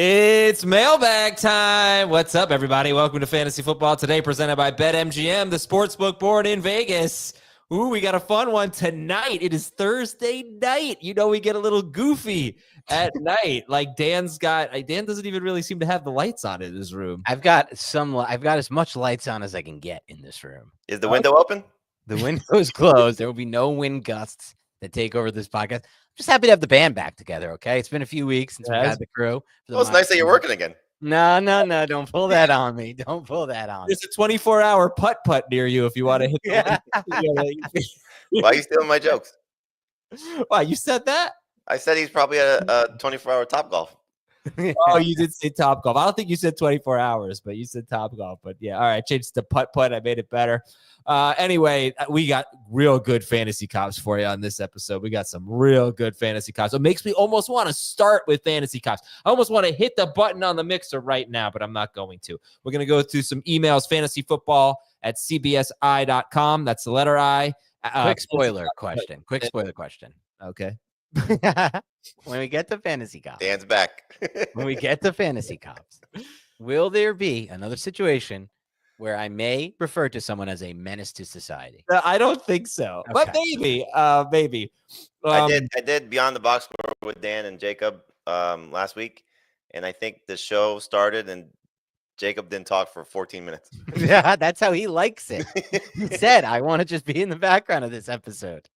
It's mailbag time. What's up, everybody? Welcome to Fantasy Football Today, presented by BetMGM, the sportsbook board in Vegas. Ooh, we got a fun one tonight. It is Thursday night. You know, we get a little goofy at night. Like Dan doesn't even really seem to have the lights on in his room. I've got as much lights on as I can get in this room. Is the window open? The window is closed. There will be no wind gusts that take over this podcast. I'm just happy to have the band back together, okay? It's been a few weeks since we had the crew. Well, it's nice that you're working again. No. Don't pull that on me. Don't pull that on me. There's a 24-hour putt-putt near you if you want to hit Yeah. Why are you stealing my jokes? Wow, you said that? I said he's probably at a 24-hour Top Golf. Oh, you did say Top Golf. I don't think you said 24 hours, but you said Top Golf. But yeah, all right, changed to putt-putt. I made it better. Anyway, we got real good fantasy cops for you on this episode. We got some real good fantasy cops. It makes me almost want to start with fantasy cops. I almost want to hit the button on the mixer right now, but I'm not going to. We're going to go through some emails, fantasyfootball@cbsi.com. That's the letter I. Quick spoiler question. Okay. When we get to fantasy cops. Dan's back. When we get to fantasy cops, will there be another situation where I may refer to someone as a menace to society? I don't think so, Okay. but maybe. I did Beyond the Box Score with Dan and Jacob last week, and I think the show started and Jacob didn't talk for 14 minutes. Yeah, that's how he likes it. He said, I want to just be in the background of this episode.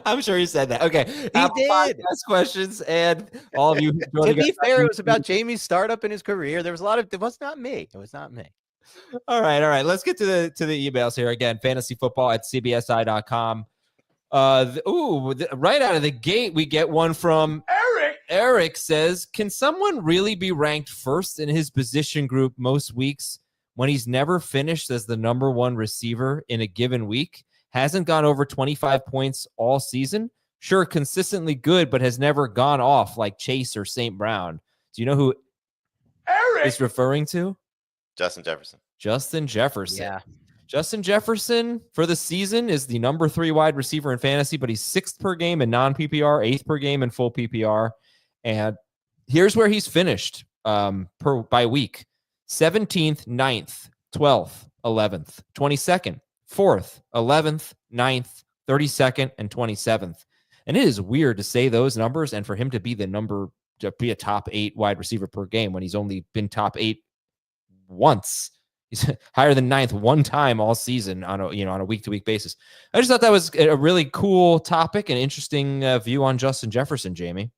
I'm sure he said that. Okay. He did. Podcast questions and all of you. To be fair, it was about Jamie's startup in his career. There was it was not me. It was not me. All right. Let's get to the emails here again. Fantasyfootball@cbsi.com. Right out of the gate, we get one from Eric. Eric says, can someone really be ranked first in his position group most weeks when he's never finished as the number one receiver in a given week? Hasn't gone over 25 points all season. Sure, consistently good, but has never gone off like Chase or St. Brown. Do you know who Eric is referring to? Justin Jefferson. Justin Jefferson. Yeah. Justin Jefferson for the season is the number 3 wide receiver in fantasy, but he's 6th per game in non-PPR, 8th per game in full PPR. And here's where he's finished by week. 17th, 9th, 12th, 11th, 22nd, 4th, 11th, 9th, 32nd, and 27th. And it is weird to say those numbers and for him to be a top 8 wide receiver per game when he's only been top 8 once. He's higher than 9th one time all season on a week-to-week basis. I just thought that was a really cool topic and interesting view on Justin Jefferson, Jamie.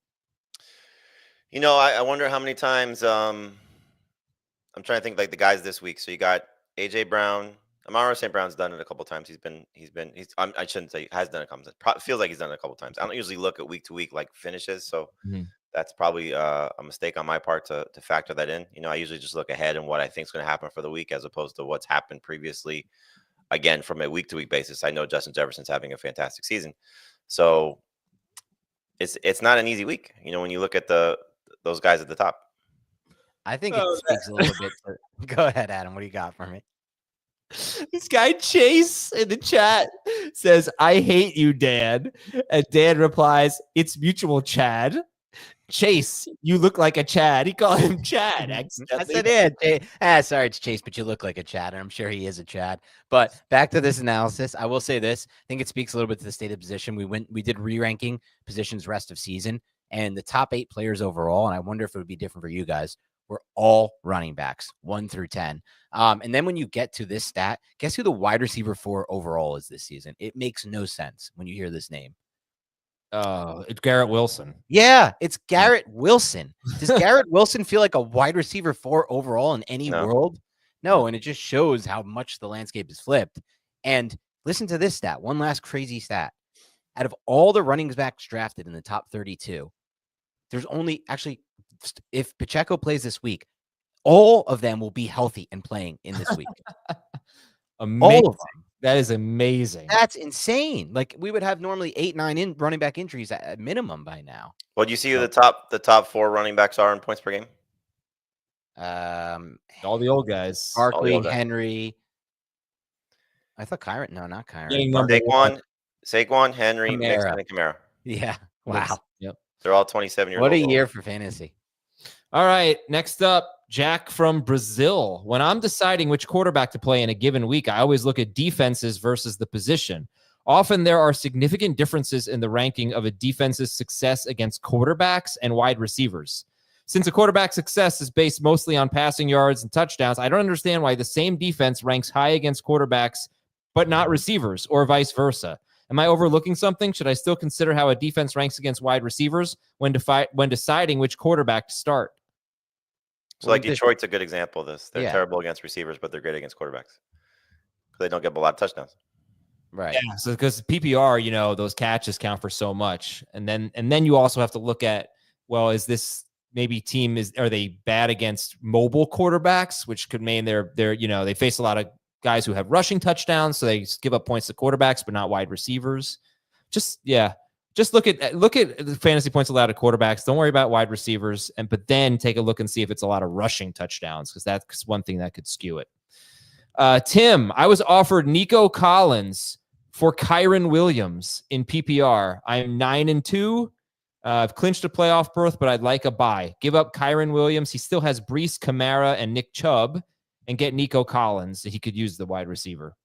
You know, I wonder how many times I'm trying to think like the guys this week. So you got AJ Brown. Amara St. Brown's done it a couple times. I shouldn't say has done it a couple times. Feels like he's done it a couple times. I don't usually look at week to week like finishes, so that's probably a mistake on my part to factor that in. You know, I usually just look ahead and what I think is going to happen for the week as opposed to what's happened previously. Again, from a week to week basis, I know Justin Jefferson's having a fantastic season, so it's not an easy week. You know, when you look at those guys at the top. I think it speaks a little bit. Go ahead, Adam. What do you got for me? This guy Chase in the chat says, I hate you, Dan. And Dan replies, it's mutual, Chad. Chase, you look like a Chad. He called him Chad. I said, yeah. Sorry, it's Chase, but you look like a Chad. And I'm sure he is a Chad. But back to this analysis, I will say this. I think it speaks a little bit to the state of position. We did re-ranking positions rest of season, and the top 8 players overall, and I wonder if it would be different for you guys, were all running backs, 1 through 10. And then when you get to this stat, guess who the wide receiver 4 overall is this season? It makes no sense when you hear this name. It's Garrett Wilson. Yeah, it's Garrett Wilson. Does Garrett Wilson feel like a wide receiver 4 overall in any world? No, and it just shows how much the landscape is flipped. And listen to this stat. One last crazy stat. Out of all the running backs drafted in the top 32, there's only actually, if Pacheco plays this week, all of them will be healthy and playing in this week. Amazing. All of them. That is amazing. That's insane. Like we would have normally 8, 9 running back injuries at minimum by now. Well, do you see who the top 4 running backs are in points per game? All the old guys. Barkley, Henry. I thought Kyron. No, not Kyron. Saquon, Henry, Mixon, and Kamara. Yeah. Wow. Yep. They're all 27 years old. What a year for fantasy. All right, next up, Jack from Brazil. When I'm deciding which quarterback to play in a given week, I always look at defenses versus the position. Often there are significant differences in the ranking of a defense's success against quarterbacks and wide receivers. Since a quarterback's success is based mostly on passing yards and touchdowns, I don't understand why the same defense ranks high against quarterbacks but not receivers, or vice versa. Am I overlooking something? Should I still consider how a defense ranks against wide receivers when deciding which quarterback to start? So like Detroit's a good example of this. They're Yeah. terrible against receivers, but they're great against quarterbacks. They don't get a lot of touchdowns. Right. Yeah, so because PPR, those catches count for so much. And then you also have to look at, well, is this maybe are they bad against mobile quarterbacks, which could mean they're they face a lot of guys who have rushing touchdowns, so they give up points to quarterbacks but not wide receivers. Just look at the fantasy points allowed to quarterbacks. Don't worry about wide receivers, but then take a look and see if it's a lot of rushing touchdowns, because that's one thing that could skew it. Tim, I was offered Nico Collins for Kyron Williams in PPR. I'm 9-2. I've clinched a playoff berth, but I'd like a bye. Give up Kyron Williams. He still has Brees, Kamara, and Nick Chubb, and get Nico Collins. He could use the wide receiver.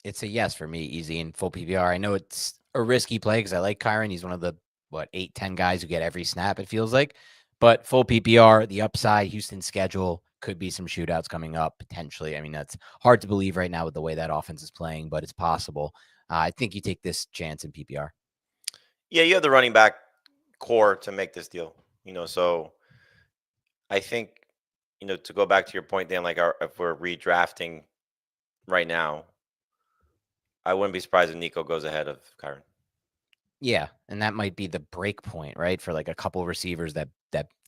It's a yes for me, easy in full PPR. I know it's a risky play because I like Kyron. He's one of the 8-10 guys who get every snap, it feels like. But full PPR, the upside, Houston's schedule, could be some shootouts coming up potentially. I mean, that's hard to believe right now with the way that offense is playing, but it's possible. I think you take this chance in PPR. Yeah, you have the running back core to make this deal. So I think, to go back to your point, Dan, like if we're redrafting right now, I wouldn't be surprised if Nico goes ahead of Kyron. Yeah, and that might be the break point, right, for like a couple receivers that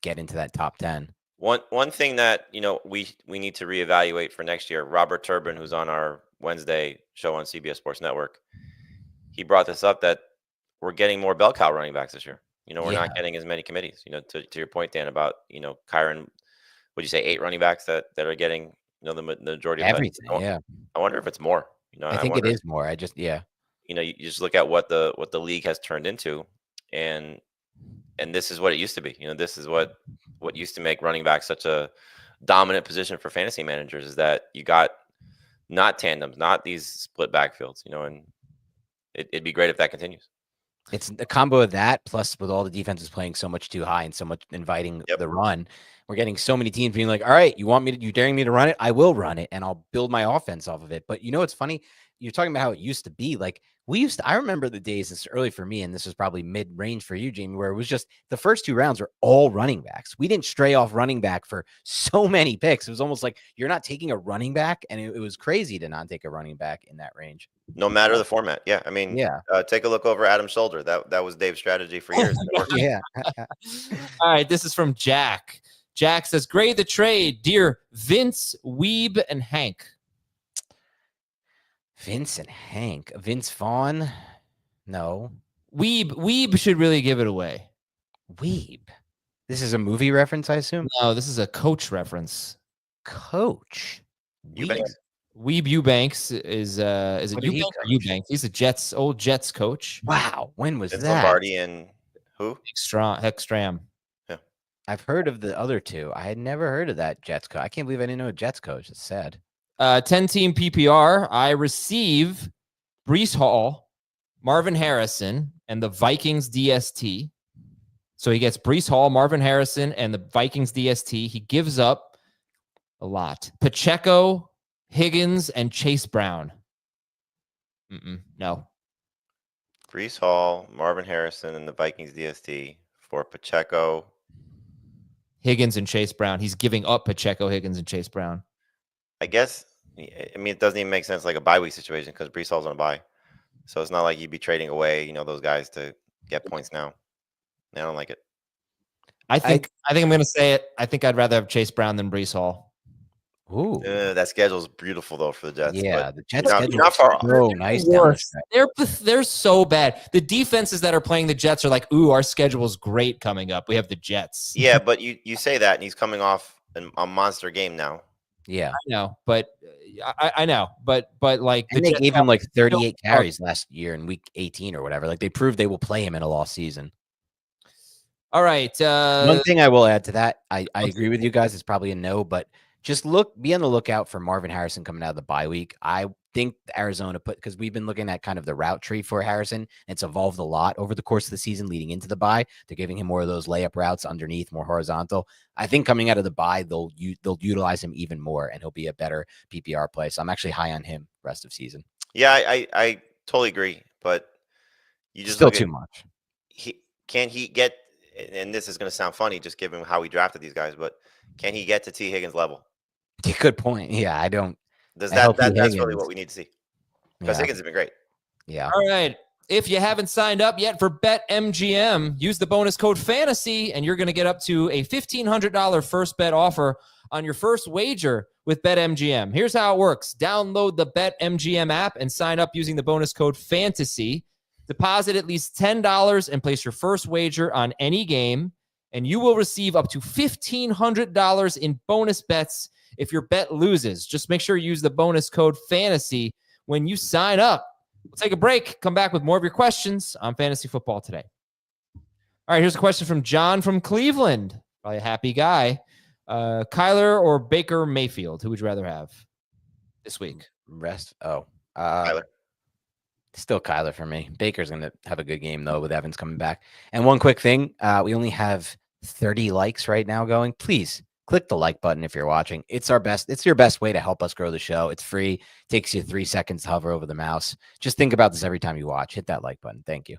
get into that top 10. One thing that we need to reevaluate for next year. Robert Turbin, who's on our Wednesday show on CBS Sports Network, he brought this up that we're getting more bell cow running backs this year. We're not getting as many committees. To your point, Dan, about Kyron. Would you say 8 running backs that are getting the majority of everything? Yeah, I wonder if it's more. I think it is more. You just look at what the league has turned into, and this is what it used to be. This is what used to make running back such a dominant position for fantasy managers, is that you got not tandems, not these split backfields, and it'd be great if that continues. It's a combo of that, plus with all the defenses playing so much too high and so much inviting the run. We're getting so many teams being like, all right, you daring me to run it? I will run it, and I'll build my offense off of it. But it's funny. You're talking about how it used to be. Like I remember the days, it's early for me, and this was probably mid-range for you, Jamie, where it was just the first 2 rounds were all running backs. We didn't stray off running back for so many picks. It was almost like you're not taking a running back, and it was crazy to not take a running back in that range. No matter the format. Yeah. I mean, take a look over Adam's shoulder. That was Dave's strategy for years. Yeah. All right. This is from Jack. Jack says, grade the trade, dear Vince, Weeb, and Hank. Vince and Hank. Vince Vaughn? No. Weeb should really give it away. Weeb. This is a movie reference, I assume? No, this is a coach reference. Coach. Eubanks. Weeb Eubanks is it Eubanks or Eubanks? He's a old Jets coach. Wow. When was Vince that? Lombardi and who? Hextram. Yeah. I've heard of the other two. I had never heard of that Jets coach. I can't believe I didn't know a Jets coach. It's sad. 10-team PPR. I receive Brees Hall, Marvin Harrison, and the Vikings DST. So he gets Brees Hall, Marvin Harrison, and the Vikings DST. He gives up a lot. Pacheco, Higgins, and Chase Brown. No. Brees Hall, Marvin Harrison, and the Vikings DST for Pacheco, Higgins, and Chase Brown. He's giving up Pacheco, Higgins, and Chase Brown. I guess. I mean, it doesn't even make sense like a bye week situation because Brees Hall's on a bye. So it's not like you'd be trading away, those guys to get points now. I don't like it. I think I'm going to say it. I think I'd rather have Chase Brown than Brees Hall. Ooh. That schedule's beautiful though for the Jets. Yeah, the Jets you're not far off. So nice. Down they're so bad. The defenses that are playing the Jets are like, ooh, our schedule's great coming up. We have the Jets. Yeah, but you say that, and he's coming off a monster game now. Yeah, I know, but I know, but like, and they gave him like 38 carries last year in week 18 or whatever. Like they proved they will play him in a lost season. All right. One thing I will add to that, I agree with you guys. It's probably a no, but just be on the lookout for Marvin Harrison coming out of the bye week. I think Arizona because we've been looking at kind of the route tree for Harrison. It's evolved a lot over the course of the season leading into the bye. They're giving him more of those layup routes underneath, more horizontal. I think coming out of the bye, they'll utilize him even more, and he'll be a better PPR play. So I'm actually high on him rest of season. Yeah, I totally agree, but you just still too much. Can he get? And this is going to sound funny, just given how we drafted these guys, but can he get to T. Higgins level? Good point. Yeah, I don't. That's really what we need to see, because Higgins has been great. Yeah. All right. If you haven't signed up yet for BetMGM, use the bonus code FANTASY, and you're going to get up to a $1,500 first bet offer on your first wager with BetMGM. Here's how it works. Download the BetMGM app and sign up using the bonus code FANTASY. Deposit at least $10 and place your first wager on any game, and you will receive up to $1,500 in bonus bets if your bet loses. Just make sure you use the bonus code FANTASY when you sign up. We'll take a break, come back with more of your questions on Fantasy Football Today. All right, here's a question from John from Cleveland. Probably a happy guy. Kyler or Baker Mayfield? Who would you rather have this week? Kyler. Still Kyler for me. Baker's going to have a good game, though, with Evans coming back. And one quick thing, we only have 30 likes right now going. Please click the like button if you're watching. It's your best way to help us grow the show. It's free. Takes you 3 seconds to hover over the mouse. Just think about this every time you watch. Hit that like button. Thank you.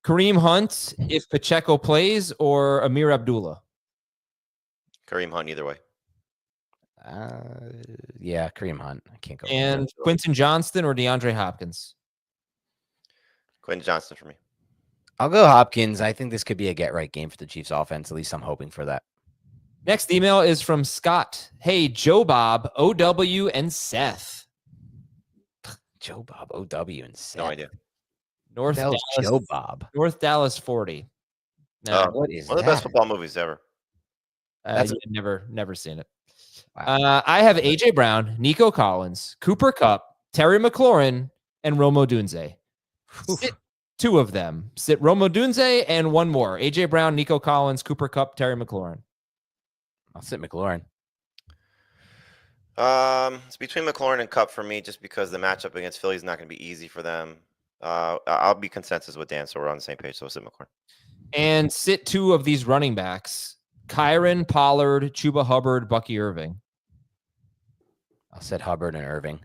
Kareem Hunt if Pacheco plays, or Amir Abdullah? Kareem Hunt either way. Yeah, Kareem Hunt. I can't go. And Quentin Johnston or DeAndre Hopkins? Quentin Johnston for me. I'll go Hopkins. I think this could be a get-right game for the Chiefs offense. At least I'm hoping for that. Next email is from Scott. Hey, Joe Bob, OW, and Seth. Joe Bob, OW, and Seth. No idea. North Dallas, Joe Bob. North Dallas 40. No, what is one of the best football movies ever. I've never seen it. Wow. I have AJ Brown, Nico Collins, Cooper Kupp, Terry McLaurin, and Romo Dunze. Sit 2 of them. Sit Romo Dunze and 1 more. AJ Brown, Nico Collins, Cooper Kupp, Terry McLaurin. I'll sit McLaurin. It's between McLaurin and Kupp for me, just because the matchup against Philly is not going to be easy for them. I'll be consensus with Dan, so we're on the same page. So sit McLaurin. And sit 2 of these running backs. Kyron, Pollard, Chuba Hubbard, Bucky Irving. I'll sit Hubbard and Irving.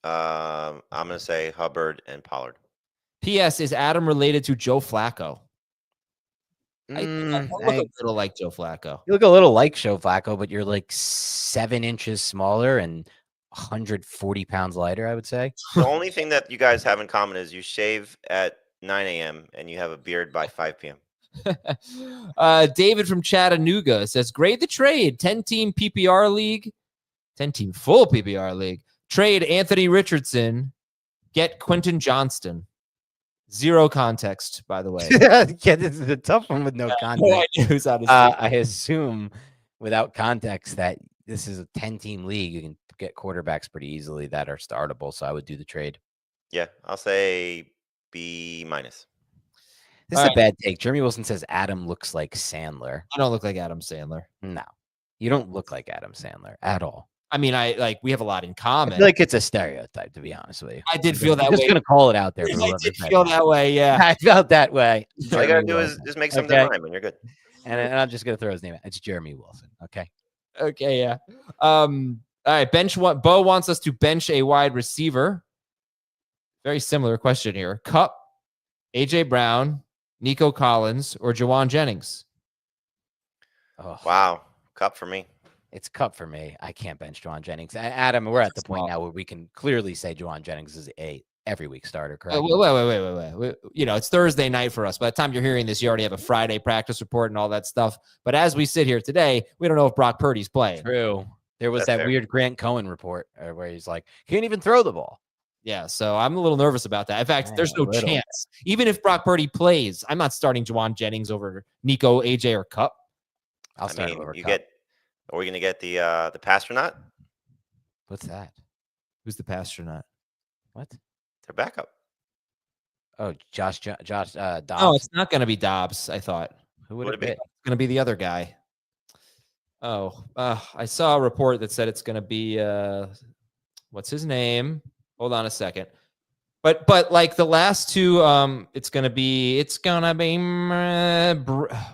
I'm going to say Hubbard and Pollard. P.S. Is Adam related to Joe Flacco? I look a little like Joe Flacco. You look a little like Joe Flacco, but you're like 7 inches smaller and 140 pounds lighter, I would say. The only thing that you guys have in common is you shave at 9 a.m. and you have a beard by 5 p.m. David from Chattanooga says, grade the trade. 10-team PPR league. 10-team full PPR league. Trade Anthony Richardson. Get Quentin Johnston. 0 context, by the way. Yeah, this is a tough one with no context. No idea who's on his team. I assume without context that this is a 10-team league. You can get quarterbacks pretty easily that are startable. So I would do the trade. Yeah, I'll say B-. This is a bad take. Jeremy Wilson says Adam looks like Sandler. I don't look like Adam Sandler. No, you don't look like Adam Sandler at all. I mean, we have a lot in common. I feel like it's a stereotype, to be honest with you. I did feel that way. I'm just going to call it out there. I did feel that way, yeah. I felt that way. All you got to do is just make something rhyme and you're good. And I'm just going to throw his name out. It's Jeremy Wilson. Okay. Okay, yeah. All right, Bo wants us to bench a wide receiver. Very similar question here. Kupp, AJ Brown, Nico Collins, or Jawan Jennings? Oh. Wow. Kupp for me. It's Kupp for me. I can't bench Jawan Jennings. Adam, we're at the point now where we can clearly say Jawan Jennings is a every week starter, correct? Wait. It's Thursday night for us. By the time you're hearing this, you already have a Friday practice report and all that stuff. But as we sit here today, we don't know if Brock Purdy's playing. True. There was that weird Grant Cohen report where he's like, can't even throw the ball. Yeah, so I'm a little nervous about that. In fact, there's no chance. Even if Brock Purdy plays, I'm not starting Jawan Jennings over Nico, AJ, or Kupp. I'll start over you Kupp. Are we going to get the Pastronaut? What's that? Who's the Pastronaut? What? Their backup. Oh, Josh Dobbs. No, it's not going to be Dobbs, I thought. Who would it be? be? It's going to be the other guy. I saw a report that said it's going to be what's his name? Hold on a second. But like the last two, it's gonna be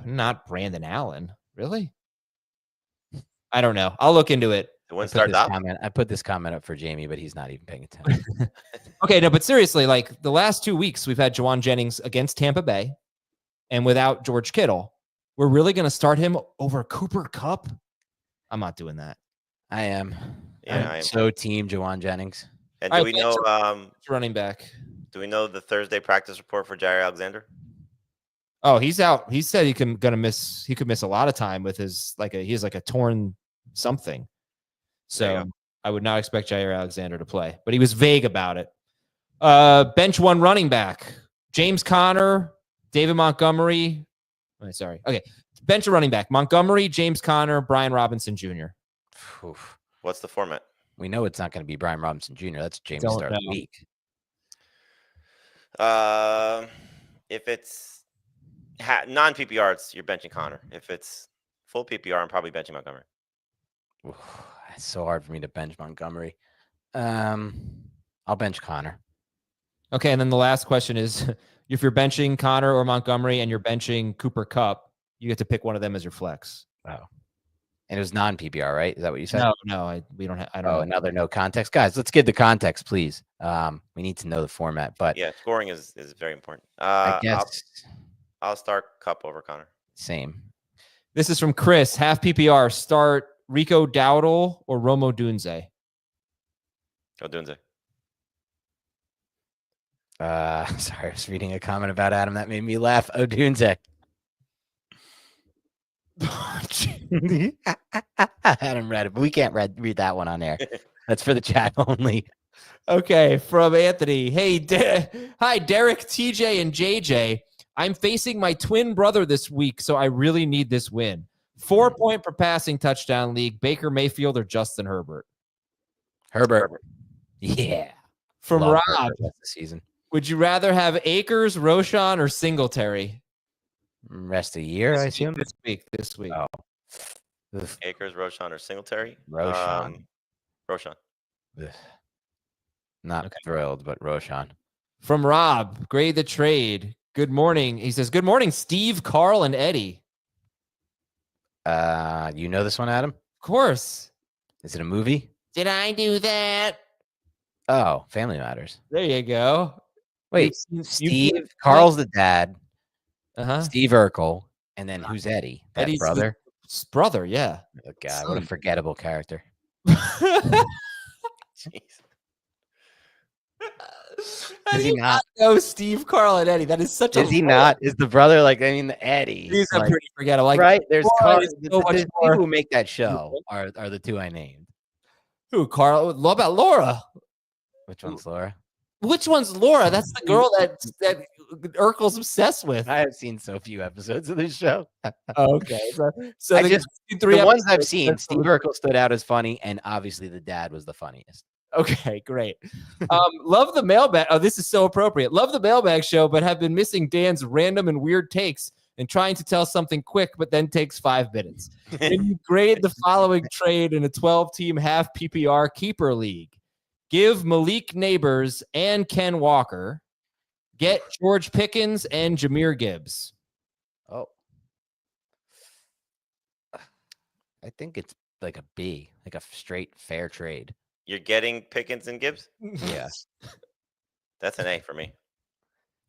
not Brandon Allen, really. I don't know. I'll look into it. It wouldn't start up. I put this comment up for Jamie, but he's not even paying attention. Okay, no, but seriously, like the last 2 weeks, we've had Juwan Jennings against Tampa Bay, and without George Kittle, we're really gonna start him over Cooper Kupp. I'm not doing that. I am. Yeah, I am. So team Juwan Jennings. And do we know? Running back. Do we know the Thursday practice report for Jair Alexander? Oh, he's out. He said he could miss a lot of time with his he has a torn something. So I would not expect Jair Alexander to play, but he was vague about it. Bench one running back, James Conner, David Montgomery. Okay. Bench running back, Montgomery, James Conner, Brian Robinson Jr. Oof. What's the format? We know it's not going to be Brian Robinson Jr. That's James start of the week. If it's non-PPR, you're benching Connor. If it's full PPR, I'm probably benching Montgomery. Oof, it's so hard for me to bench Montgomery. I'll bench Connor. Okay, and then the last question is, if you're benching Connor or Montgomery and you're benching Cooper Kupp, you get to pick one of them as your flex. Oh. And it was non-PPR, right? Is that what you said? No, we don't have. I don't know. Another no context, guys. Let's get the context, please. We need to know the format, but yeah, scoring is very important. I guess I'll start Kupp over Connor. Same. This is from Chris. Half PPR. Start Rico Dowdle or Romo Dunze. Go Dunze. Sorry, I was reading a comment about Adam that made me laugh. Odunze. Adam read it, but we can't read that one on air. That's for the chat only. Okay, from Anthony. Hey, hi, Derek, TJ, and JJ. I'm facing my twin brother this week, so I really need this win. 4-point per passing touchdown league, Baker Mayfield or Justin Herbert? Herbert. Yeah. From Love Rob. Herbert this season. Would you rather have Akers, Roshan, or Singletary? Rest of the year, I assume. This week. Oh. Akers, Roshan, or Singletary? Roshan. Roshan. Not thrilled, but Roshan. From Rob, grade the trade. Good morning. He says, good morning, Steve, Carl, and Eddie. You know this one, Adam? Of course. Is it a movie? Did I do that? Oh, Family Matters. There you go. Wait, Steve, Carl's the dad. Steve Urkel, and then who's Eddie? That Eddie's brother? Brother, yeah. Oh, God, what a forgettable character. Jeez. Does he not know Steve, Carl, and Eddie? That is such Is he not? Is the brother the Eddie? He's a pretty forgettable. Right? There's so much people more. who make that show are the two I named. Who, Carl? What about Laura? Which one's Laura? Which one's Laura? That's the girl that Urkel's obsessed with. I have seen so few episodes of this show. Okay. So the ones I've seen, Steve Urkel stood out as funny, and obviously the dad was the funniest. Okay, great. Love the mailbag. Oh, this is so appropriate. Love the mailbag show, but have been missing Dan's random and weird takes and trying to tell something quick, but then takes 5 minutes. Can you grade the following trade in a 12-team half PPR keeper league? Give Malik Neighbors and Ken Walker. Get George Pickens and Jahmyr Gibbs. Oh. I think it's like a B, like a straight fair trade. You're getting Pickens and Gibbs? Yeah. That's an A for me.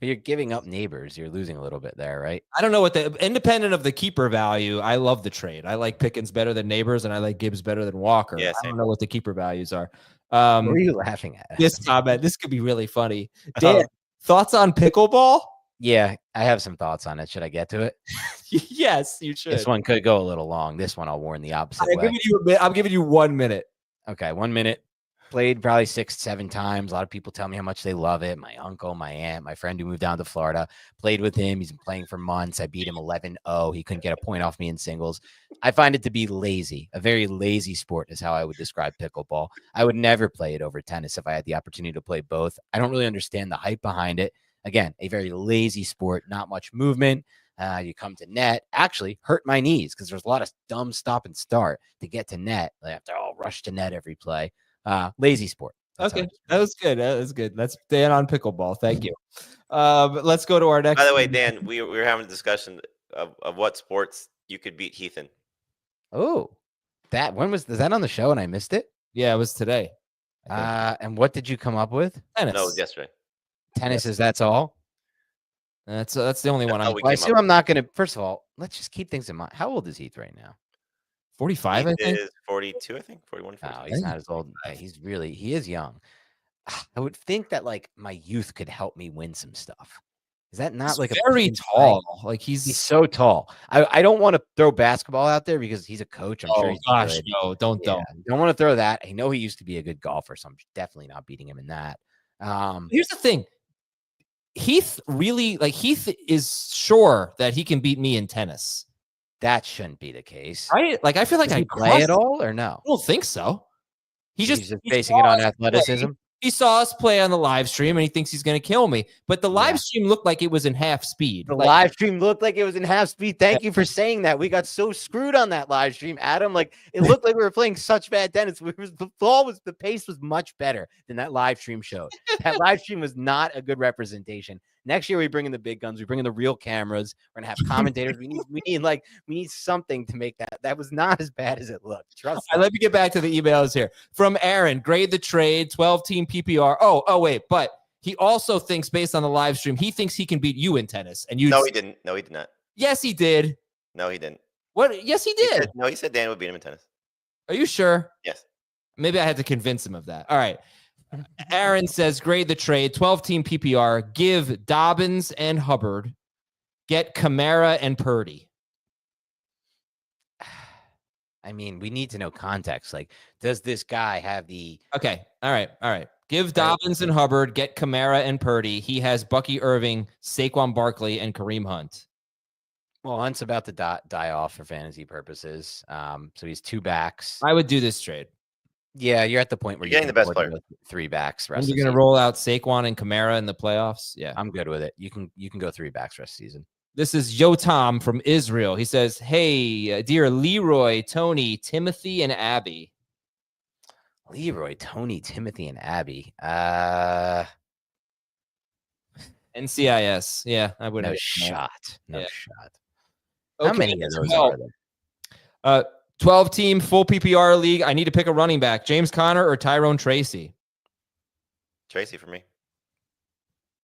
But you're giving up Neighbors. You're losing a little bit there, right? I don't know what independent of the keeper value, I love the trade. I like Pickens better than Neighbors, and I like Gibbs better than Walker. Yeah, I don't know what the keeper values are. What are you laughing at? This comment, this could be really funny. Dan, thoughts on pickleball? Yeah, I have some thoughts on it. Should I get to it? Yes, you should. This one could go a little long. This one I'll warn the opposite way. I'm giving you 1 minute. Okay, 1 minute. Played probably 6-7 times. A lot of people tell me how much they love it. My uncle, my aunt, my friend who moved down to Florida, played with him. He's been playing for months. I beat him 11-0. He couldn't get a point off me in singles. I find it to be lazy. A very lazy sport is how I would describe pickleball. I would never play it over tennis if I had the opportunity to play both. I don't really understand the hype behind it. Again, a very lazy sport, not much movement. You come to net, actually hurt my knees because there's a lot of dumb stop and start to get to net. They have to all rush to net every play. Lazy sport. That's Okay, that was good. That was good. That's Dan on pickleball. Thank you. But let's go to our next. By the way, Dan, we were having a discussion of what sports you could beat Heath in. Oh, is that on the show and I missed it? Yeah, it was today. And what did you come up with? Tennis. No, it was yesterday. Tennis, is that's all? That's the only one. how we I came assume up. I'm not going to. First of all, let's just keep things in mind. How old is Heath right now? 45, I Heath think. is 42, I think. 41. Oh, 42. he's not as old. He is young. I would think that like my youth could help me win some stuff. Is that not He's like very tall? Like He's so tall. I don't want to throw basketball out there because he's a coach. I'm sure he's gosh, good. no, don't. Don't want to throw that. I know he used to be a good golfer, so I'm definitely not beating him in that. Here's the thing. Heath is sure that he can beat me in tennis. That shouldn't be the case. Right? Like I feel like Does I he play at all or no? I don't think so. He's just basing it on athleticism. He saw us play on the live stream and he thinks he's going to kill me. But the live stream looked like it was in half speed. The live stream looked like it was in half speed. Thank you for saying that. We got so screwed on that live stream, Adam. Like it looked like we were playing such bad tennis. The pace was much better than that live stream showed. That live stream was not a good representation. Next year we bring in the big guns. We bring in the real cameras. We're gonna have commentators. We need something to make that. That was not as bad as it looked. Trust me. Let me get back to the emails here from Aaron. Grade the trade, 12-team PPR. Oh wait, but he also thinks based on the live stream, he thinks he can beat you in tennis. And No, he didn't. No, he did not. Yes, he did. No, he didn't. What? Yes, he did. He said Dan would beat him in tennis. Are you sure? Yes. Maybe I had to convince him of that. All right. Aaron says, grade the trade, 12-team PPR, give Dobbins and Hubbard, get Kamara and Purdy. I mean, we need to know context. Like, does this guy have the... Okay. All right. Give Dobbins and Hubbard, get Kamara and Purdy. He has Bucky Irving, Saquon Barkley, and Kareem Hunt. Well, Hunt's about to die off for fantasy purposes. So he's 2 backs. I would do this trade. Yeah, you're at the point where you're getting the best player. 3 backs. And you're going to roll out Saquon and Kamara in the playoffs. Yeah, I'm good with it. You can go 3 backs rest of the season. This is Yotam from Israel. He says, "Hey, dear Leroy, Tony, Timothy, and Abby." Leroy, Tony, Timothy, and Abby. NCIS. Yeah, I would. No shot. No shot. Okay, how many of those are there? 12-team full PPR league. I need to pick a running back. James Conner or Tyrone Tracy? Tracy for me.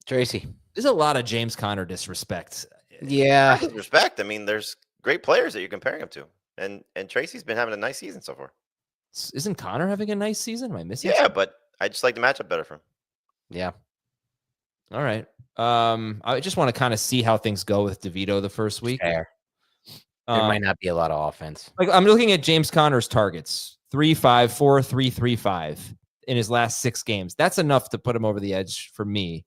Tracy. There's a lot of James Conner disrespect. Yeah. Respect. I mean, there's great players that you're comparing him to. And Tracy's been having a nice season so far. Isn't Conner having a nice season? Am I missing? Yeah, but I just like the matchup better for him. Yeah. All right. I just want to kind of see how things go with DeVito the first week. Fair. There might not be a lot of offense. Like I'm looking at James Conner's targets: 3-5, 4-3, 3-5 in his last 6 games. That's enough to put him over the edge for me,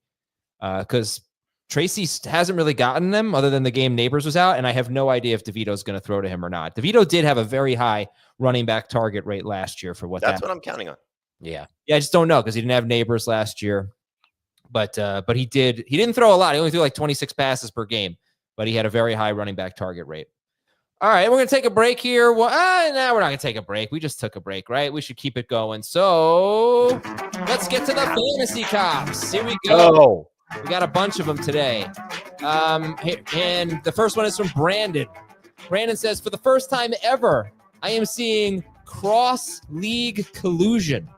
because Tracy hasn't really gotten them other than the game Neighbors was out, and I have no idea if DeVito's going to throw to him or not. DeVito did have a very high running back target rate last year for what that's what I'm counting on. Yeah. Yeah, I just don't know because he didn't have Neighbors last year, but he did. He didn't throw a lot. He only threw like 26 passes per game, but he had a very high running back target rate. All right, we're going to take a break here. Well, no, we're not going to take a break. We just took a break, right? We should keep it going. So let's get to the fantasy cops. Here we go. We got a bunch of them today. And the first one is from Brandon. Brandon says, for the first time ever, I am seeing cross-league collusion.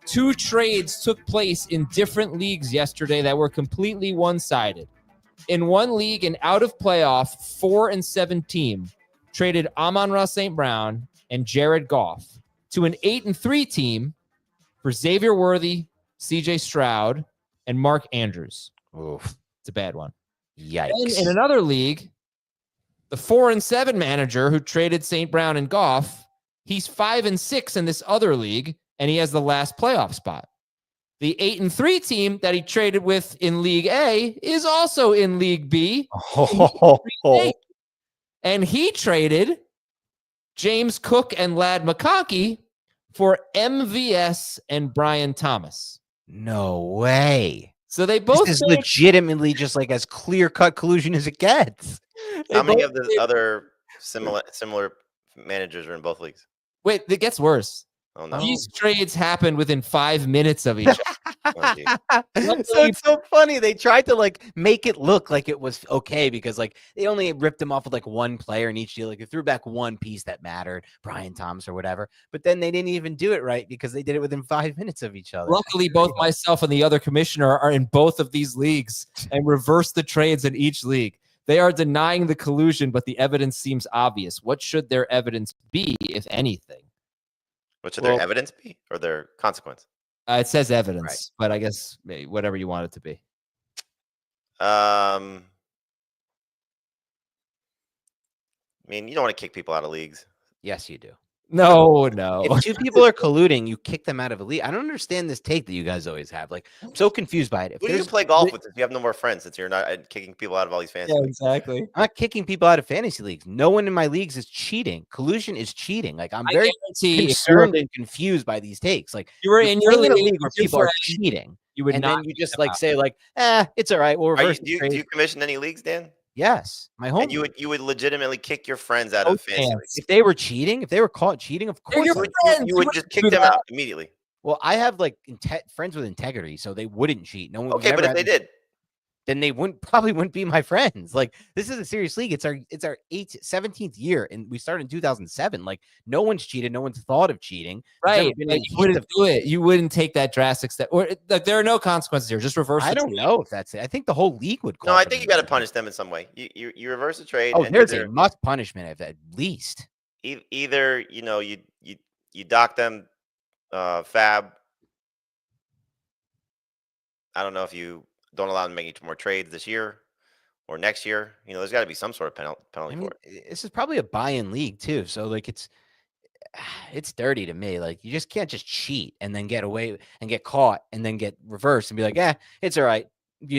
2 trades took place in different leagues yesterday that were completely one-sided. In one league, an out-of-playoff 4-7 team traded Amon-Ra St. Brown and Jared Goff to an 8-3 team for Xavier Worthy, CJ Stroud, and Mark Andrews. Oof. It's a bad one. Yikes. And in another league, the 4-7 manager who traded St. Brown and Goff, he's 5-6 in this other league, and he has the last playoff spot. The 8-3 team that he traded with in League A is also in League B. And he traded James Cook and Ladd McConkey for MVS and Brian Thomas. No way. So they both this is legitimately just like as clear-cut collusion as it gets. How many of the other similar managers are in both leagues? Wait, it gets worse. Oh no! These trades happened within 5 minutes of each other. So it's so funny. They tried to like make it look like it was okay because like they only ripped him off with like one player in each deal. Like they threw back one piece that mattered, Brian Thomas or whatever. But then they didn't even do it right because they did it within 5 minutes of each other. Luckily, both myself and the other commissioner are in both of these leagues and reverse the trades in each league. They are denying the collusion, but the evidence seems obvious. What should their evidence be, if anything? What should their evidence be, or their consequence? It says evidence, but I guess whatever you want it to be. I mean, you don't want to kick people out of leagues. Yes, you do. No. If two people are colluding, you kick them out of a league. I don't understand this take that you guys always have. Like, I'm so confused by it. If Who do you play golf with if you have no more friends since you're not kicking people out of all these fantasy leagues? Exactly. I'm not kicking people out of fantasy leagues. No one in my leagues is cheating. Collusion is cheating. Like, I'm very concerned and confused by these takes. Like, you were in your league where people are cheating. You would and not then you just like say like, it's all right. We'll reverse do you commission any leagues, Dan? Yes, my home. And you would legitimately kick your friends out of fantasy leagues. If they were cheating, if they were caught cheating, of course you would just kick them out immediately. Well, I have like friends with integrity, so they wouldn't cheat. No one. Okay, but if they did, then they probably wouldn't be my friends. Like, this is a serious league. It's our 17th year, and we started in 2007. Like, no one's cheated. No one's thought of cheating. Right. You wouldn't do it. You wouldn't take that drastic step. Or like, there are no consequences here. Just reverse. I don't know if that's it. I think the whole league would. No, I think you got to punish them in some way. You reverse the trade. Oh, there's a must punishment at least. Either you dock them, fab. I don't know if you don't allow them to make any more trades this year or next year. There's got to be some sort of penalty for it. This is probably a buy-in league too, so like it's dirty to me. Like, you just can't just cheat and then get away and get caught and then get reversed and be like, it's all right.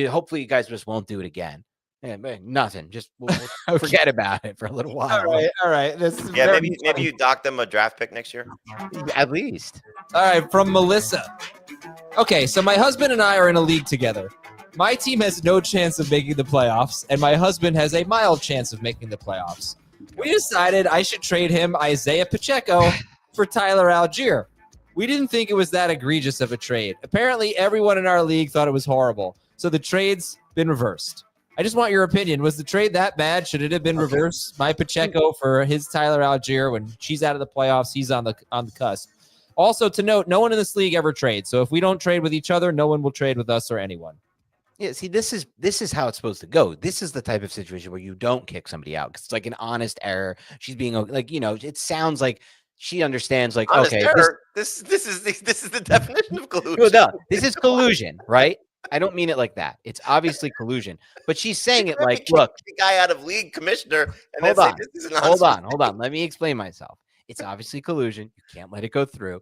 Hopefully you guys just won't do it again. Yeah, nothing. Just we'll forget about it for a little while. All right. Maybe you dock them a draft pick next year. At least. All right, from Melissa. Okay, so my husband and I are in a league together. My team has no chance of making the playoffs, and my husband has a mild chance of making the playoffs. We decided I should trade him Isaiah Pacheco for Tyler Algier. We didn't think it was that egregious of a trade. Apparently, everyone in our league thought it was horrible, so the trade's been reversed. I just want your opinion. Was the trade that bad? Should it have been reversed? My Pacheco for his Tyler Algier when she's out of the playoffs, he's on the cusp. Also, to note, no one in this league ever trades. So if we don't trade with each other, no one will trade with us or anyone. Yeah, see, this is how it's supposed to go. This is the type of situation where you don't kick somebody out because it's like an honest error. She's being like, it sounds like she understands. Like, honest okay, error. This is the definition of collusion. No, this is collusion, right? I don't mean it like that. It's obviously collusion, but she's saying it like, look, the guy out of league commissioner. And hold on, this is hold on. Let me explain myself. It's obviously collusion. You can't let it go through.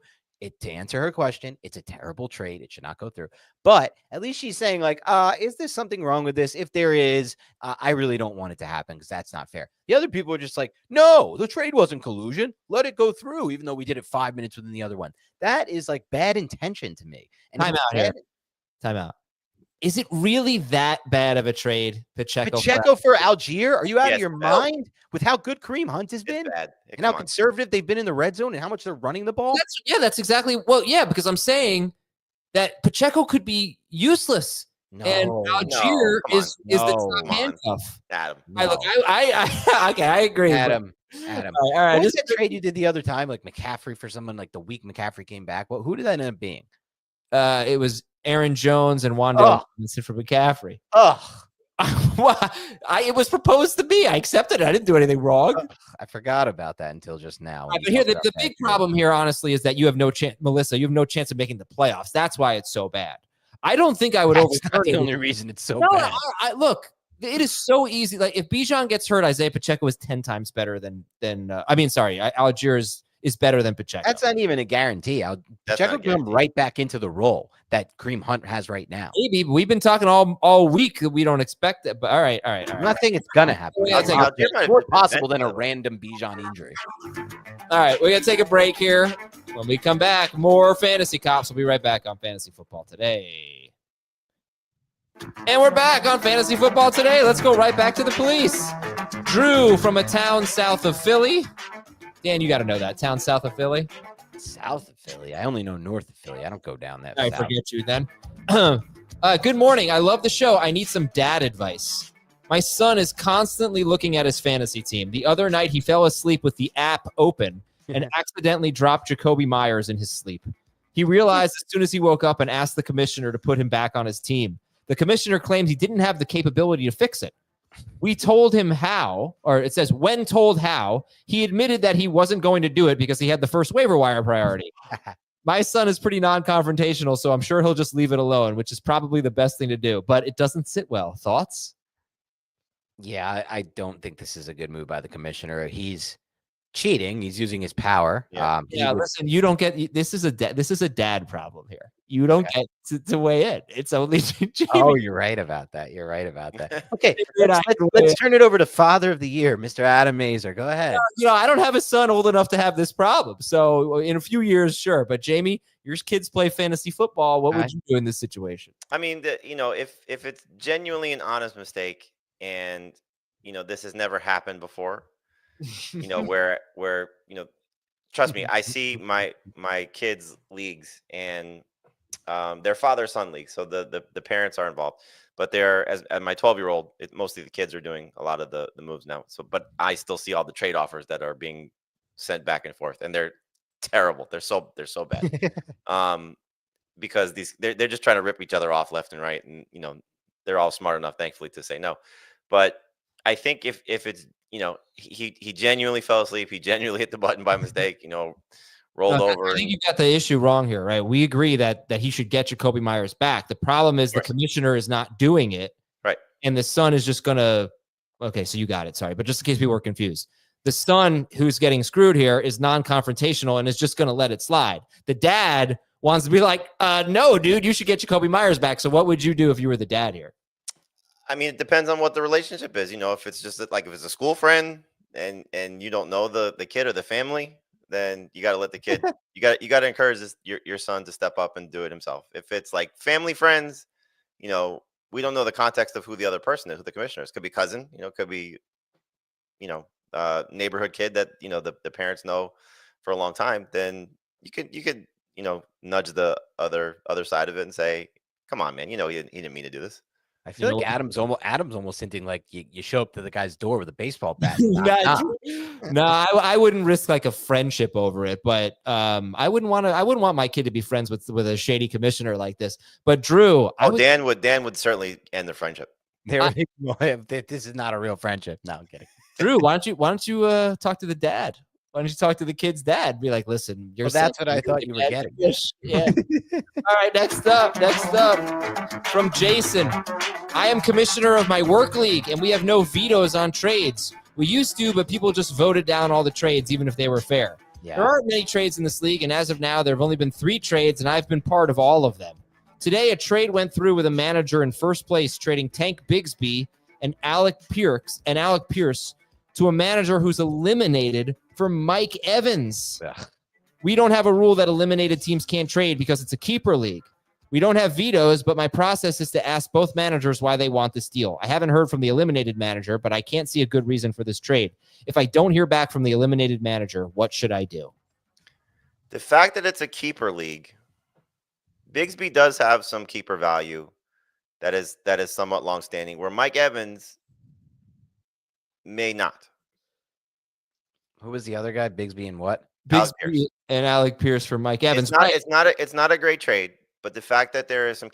To answer her question, it's a terrible trade. It should not go through. But at least she's saying like, is there something wrong with this? If there is, I really don't want it to happen because that's not fair. The other people are just like, no, the trade wasn't collusion. Let it go through, even though we did it 5 minutes within the other one. That is like bad intention to me. And Time out. Is it really that bad of a trade, Pacheco for Algier? Are you out of your mind with how good Kareem Hunt has been and how conservative they've been in the red zone and how much they're running the ball? That's exactly. Well, yeah, because I'm saying that Pacheco could be useless. And Algier is the top handcuff. Adam. I agree. Adam. All right. What was that trade you did the other time? Like McCaffrey for someone like the week McCaffrey came back. Who did that end up being? It was Aaron Jones and Wanda for McCaffrey. It was proposed to me. I accepted it. I didn't do anything wrong. I forgot about that until just now. But here, the big problem here, honestly, is that you have no chance, Melissa. You have no chance of making the playoffs. That's why it's so bad. I don't think I would overturn the only reason it's so bad. Look, it is so easy. Like if Bijan gets hurt, Isaiah Pacheco is 10 times better than Algier is better than Pacheco. That's not even a guarantee. Pacheco can come right back into the role that Kareem Hunt has right now. Maybe we've been talking all week that we don't expect it, but all right. I'm not saying it's gonna happen. It's more possible than a random Bijan injury. All right, we're gonna take a break here. When we come back, more Fantasy Cops. We'll be right back on Fantasy Football Today. And we're back on Fantasy Football Today. Let's go right back to the police. Drew from a town south of Philly. Dan, you got to know that. Town south of Philly. South of Philly. I only know north of Philly. I don't go down that I south. forget you then. Good morning. I love the show. I need some dad advice. My son is constantly looking at his fantasy team. The other night, he fell asleep with the app open and accidentally dropped Jacoby Myers in his sleep. He realized as soon as he woke up and asked the commissioner to put him back on his team. The commissioner claims he didn't have the capability to fix it. We told him how, or it says when told how, he admitted that he wasn't going to do it because he had the first waiver wire priority. My son is pretty non-confrontational, so I'm sure he'll just leave it alone, which is probably the best thing to do, but it doesn't sit well. Thoughts? Yeah, I don't think this is a good move by the commissioner. He's cheating. He's using his power. Yeah. Listen, you don't get this is a dad problem here. You don't get to weigh in. It's only Jamie. Oh, you're right about that. You're right about that. Okay, let's turn it over to Father of the Year, Mr. Adam Mazer. Go ahead. I don't have a son old enough to have this problem. So in a few years, sure. But Jamie, your kids play fantasy football. What would you do in this situation? I mean, if it's genuinely an honest mistake and, this has never happened before, where trust me, I see my kids' leagues and their father-son leagues. So the parents are involved, but they're as my 12-year-old, mostly the kids are doing a lot of the moves now. So, but I still see all the trade offers that are being sent back and forth, and they're terrible. They're so bad. Because they're just trying to rip each other off left and right, and they're all smart enough, thankfully, to say no. But I think if it's he genuinely fell asleep, he genuinely hit the button by mistake, rolled over. I think you got the issue wrong here, right? We agree that he should get Jacoby Myers back. The problem is the commissioner is not doing it, right? And the son is just gonna. Okay, so you got it. Sorry, but just in case people were confused, the son who's getting screwed here is non-confrontational and is just gonna let it slide. The dad wants to be like, no, dude, you should get Jacoby Myers back. So what would you do if you were the dad here? I mean, it depends on what the relationship is. If it's just like if it's a school friend and you don't know the kid or the family, then you got to let the kid. you got to encourage your son to step up and do it himself. If it's like family friends, we don't know the context of who the other person is, who the commissioner is. Could be cousin, could be, neighborhood kid that the parents know for a long time. Then you could nudge the other side of it and say, come on, man, he didn't mean to do this. I feel like Adam's almost hinting like you show up to the guy's door with a baseball bat. No, I wouldn't risk like a friendship over it, but I wouldn't want my kid to be friends with a shady commissioner like this. But Drew, Dan would certainly end the friendship. This is not a real friendship. No, I'm kidding. Drew, why don't you talk to the dad? Why don't you talk to the kid's dad? Be like, listen, that's what I thought you were getting. Yeah. All right, next up, from Jason. I am commissioner of my work league, and we have no vetoes on trades. We used to, but people just voted down all the trades, even if they were fair. Yeah. There aren't many trades in this league, and as of now, there have only been 3 trades, and I've been part of all of them. Today, a trade went through with a manager in first place trading Tank Bigsby and Alec Pierce to a manager who's eliminated for Mike Evans. Ugh. We don't have a rule that eliminated teams can't trade because it's a keeper league. We don't have vetoes, but my process is to ask both managers why they want this deal. I haven't heard from the eliminated manager, but I can't see a good reason for this trade. If I don't hear back from the eliminated manager, what should I do? The fact that it's a keeper league, Bigsby does have some keeper value that is somewhat longstanding, where Mike Evans may not. Who was the other guy? Bigsby and what? Bigsby and Alec Pierce for Mike Evans. It's not a great trade, but the fact that there is some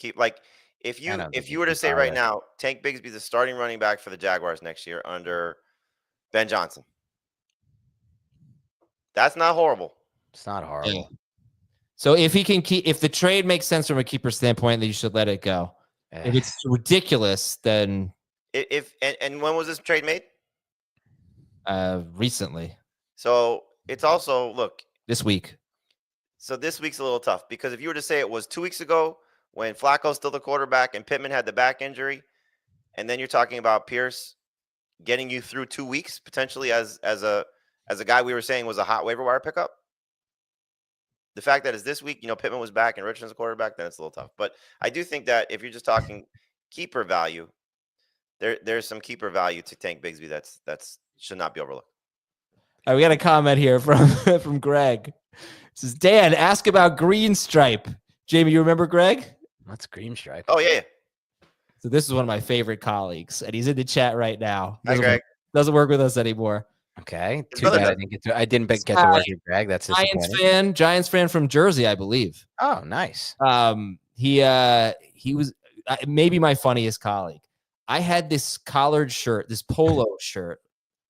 if you were to say right now, Tank Bigsby is the starting running back for the Jaguars next year under Ben Johnson, that's not horrible. It's not horrible. Yeah. So if the trade makes sense from a keeper standpoint, then you should let it go. If it's ridiculous, then and when was this trade made? Recently. So it's also this week. So this week's a little tough because if you were to say it was 2 weeks ago when Flacco's still the quarterback and Pittman had the back injury, and then you're talking about Pierce getting you through 2 weeks potentially as a guy we were saying was a hot waiver wire pickup. The fact that it's this week, Pittman was back and Richardson's quarterback, then it's a little tough. But I do think that if you're just talking keeper value. There's some keeper value to Tank Bigsby that's should not be overlooked. All right, we got a comment here from from Greg. It says, Dan, ask about Green Stripe. Jamie, you remember Greg? What's Green Stripe? Oh yeah. So this is one of my favorite colleagues, and he's in the chat right now. Hi, Greg. Doesn't work with us anymore. Okay. His Too brother bad I didn't get to work with Greg. That's disappointing. Giants fan from Jersey, I believe. Oh, nice. He was maybe my funniest colleague. I had this collared shirt, this polo shirt,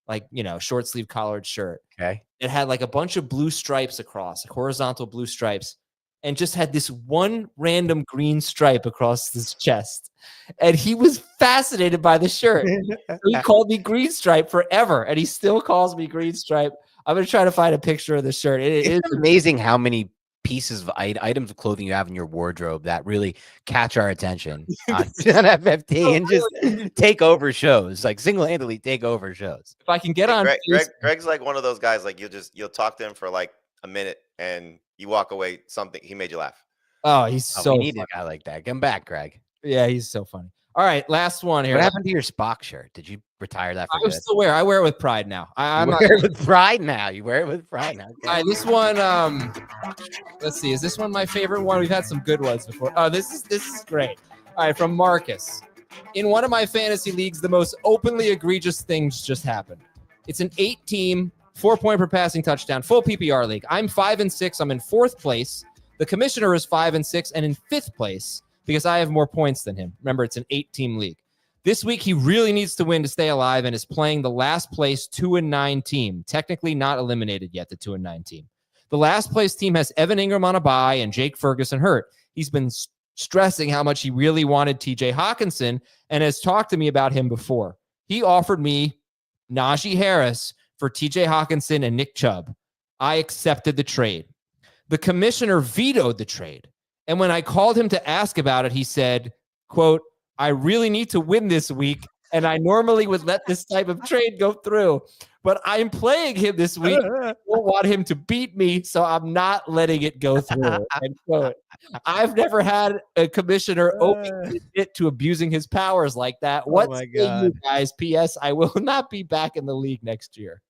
like, short sleeve collared shirt. Okay. It had like a bunch of blue stripes across, like horizontal blue stripes, and just had this one random green stripe across his chest. And he was fascinated by the shirt. He called me Green Stripe forever, and he still calls me Green Stripe. I'm going to try to find a picture of the shirt. It's amazing how many pieces of items of clothing you have in your wardrobe that really catch our attention on FFT and just take over shows, like single-handedly take over shows. If I can get on Greg's like one of those guys, like you'll talk to him for like a minute and you walk away, he made you laugh. Oh, he's so we need a guy like that. Come back, Greg. Yeah, he's so funny. All right, last one here. What happened to your Spock shirt? Did you retire that for good? Still wear. I wear it with pride now. I'm wear it with pride now. You wear it with pride now. Okay. All right, this one. Let's see. Is this one my favorite one? We've had some good ones before. Oh, this is great. All right, from Marcus. In one of my fantasy leagues, the most openly egregious things just happened. It's an 8-team, 4-point per passing touchdown, full PPR league. I'm 5-6. I'm in 4th place. The commissioner is 5-6 and in 5th place because I have more points than him. Remember, it's an 8-team league. This week, he really needs to win to stay alive and is playing the last place 2-9 team. Technically not eliminated yet, the 2-9 team. The last place team has Evan Ingram on a bye and Jake Ferguson hurt. He's been stressing how much he really wanted TJ Hawkinson and has talked to me about him before. He offered me Najee Harris for TJ Hawkinson and Nick Chubb. I accepted the trade. The commissioner vetoed the trade. And when I called him to ask about it, he said, quote, I really need to win this week, and I normally would let this type of trade go through, but I'm playing him this week. I don't want him to beat me, so I'm not letting it go through. End quote. I've never had a commissioner open it to abusing his powers like that. What say you guys? P.S. I will not be back in the league next year.